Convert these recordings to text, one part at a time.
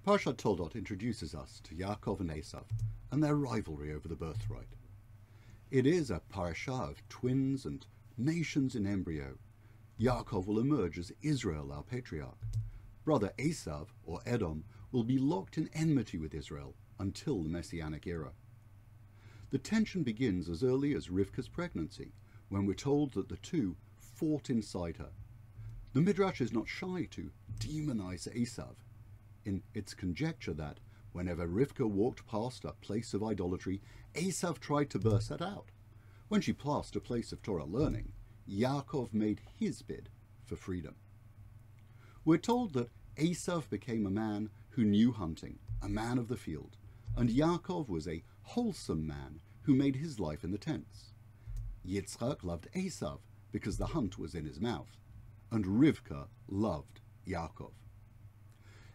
Parshat Toldot introduces us to Yaakov and Esav and their rivalry over the birthright. It is a parasha of twins and nations in embryo. Yaakov will emerge as Israel, our patriarch. Brother Esav, or Edom, will be locked in enmity with Israel until the Messianic era. The tension begins as early as Rivka's pregnancy, when we're told that the two fought inside her. The Midrash is not shy to demonize Esav in its conjecture that whenever Rivka walked past a place of idolatry, Esav tried to burst that out. When she passed a place of Torah learning, Yaakov made his bid for freedom. We're told that Esav became a man who knew hunting, a man of the field, and Yaakov was a wholesome man who made his life in the tents. Yitzchak loved Esav because the hunt was in his mouth, and Rivka loved Yaakov.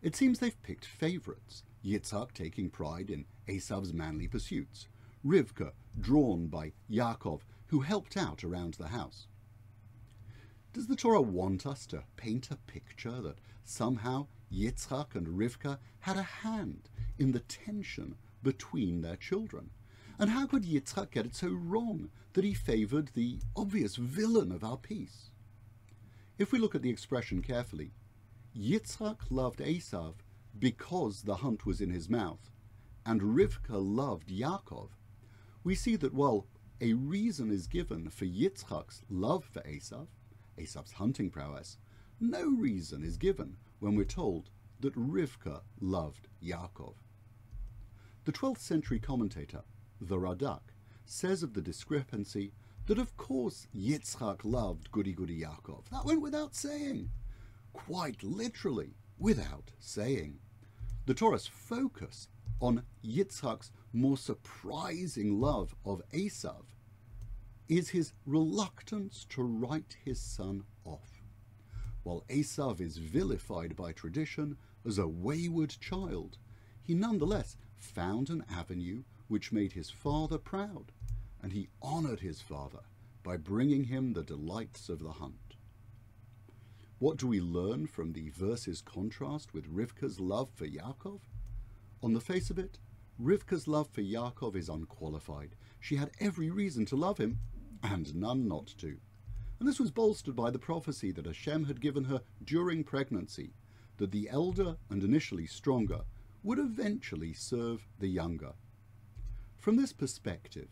It seems they've picked favourites, Yitzchak taking pride in Esav's manly pursuits, Rivka drawn by Yaakov, who helped out around the house. Does the Torah want us to paint a picture that somehow Yitzchak and Rivka had a hand in the tension between their children? And how could Yitzchak get it so wrong that he favoured the obvious villain of our piece? If we look at the expression carefully, Yitzchak loved Esav because the hunt was in his mouth, and Rivka loved Yaakov. We see that while a reason is given for Yitzchak's love for Esav, Esav's hunting prowess, no reason is given when we're told that Rivka loved Yaakov. The 12th century commentator, the Radak, says of the discrepancy that of course Yitzchak loved goody Yaakov. That went without saying. Quite literally, without saying. The Torah's focus on Yitzchak's more surprising love of Esav is his reluctance to write his son off. While Esav is vilified by tradition as a wayward child, he nonetheless found an avenue which made his father proud, and he honoured his father by bringing him the delights of the hunt. What do we learn from the verse's contrast with Rivka's love for Yaakov? On the face of it, Rivka's love for Yaakov is unqualified. She had every reason to love him, and none not to. And this was bolstered by the prophecy that Hashem had given her during pregnancy, that the elder and initially stronger would eventually serve the younger. From this perspective,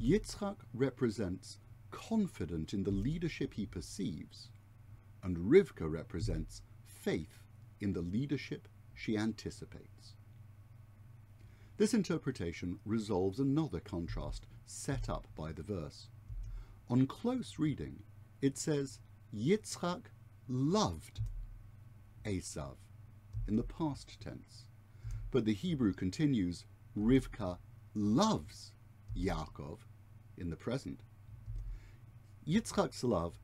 Yitzchak represents confident in the leadership he perceives, and Rivka represents faith in the leadership she anticipates. This interpretation resolves another contrast set up by the verse. On close reading, it says, Yitzchak loved Esav in the past tense, but the Hebrew continues, Rivka loves Yaakov in the present. Yitzchak's love,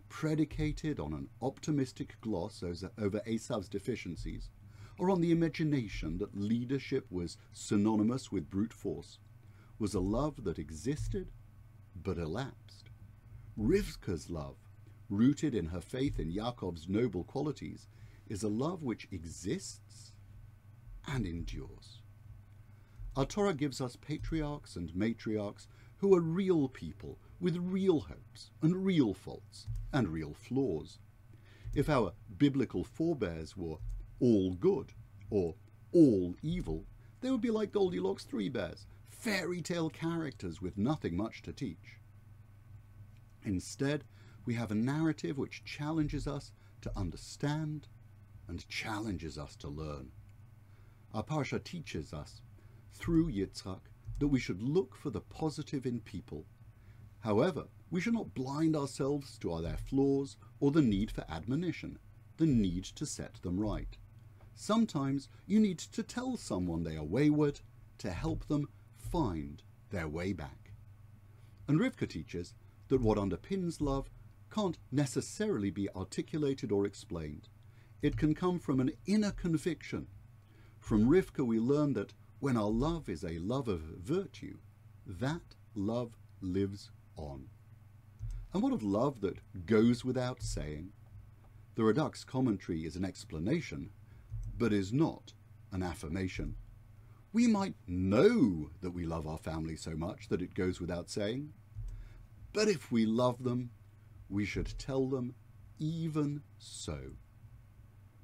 predicated on an optimistic gloss over Esav's deficiencies, or on the imagination that leadership was synonymous with brute force, was a love that existed but elapsed. Rivka's love, rooted in her faith in Yaakov's noble qualities, is a love which exists and endures. Our Torah gives us patriarchs and matriarchs who are real people with real hopes and real faults and real flaws. If our biblical forebears were all good or all evil, they would be like Goldilocks Three Bears, fairy tale characters with nothing much to teach. Instead, we have a narrative which challenges us to understand and challenges us to learn. Our parsha teaches us, through Yitzchak, that we should look for the positive in people. However, we should not blind ourselves to their flaws or the need for admonition, the need to set them right. Sometimes you need to tell someone they are wayward to help them find their way back. And Rivka teaches that what underpins love can't necessarily be articulated or explained. It can come from an inner conviction. From Rivka we learn that when our love is a love of virtue, that love lives on. And what of love that goes without saying? The Radak's commentary is an explanation, but is not an affirmation. We might know that we love our family so much that it goes without saying, but if we love them, we should tell them even so.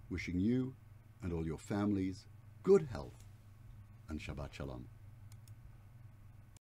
Wishing you and all your families good health and Shabbat Shalom.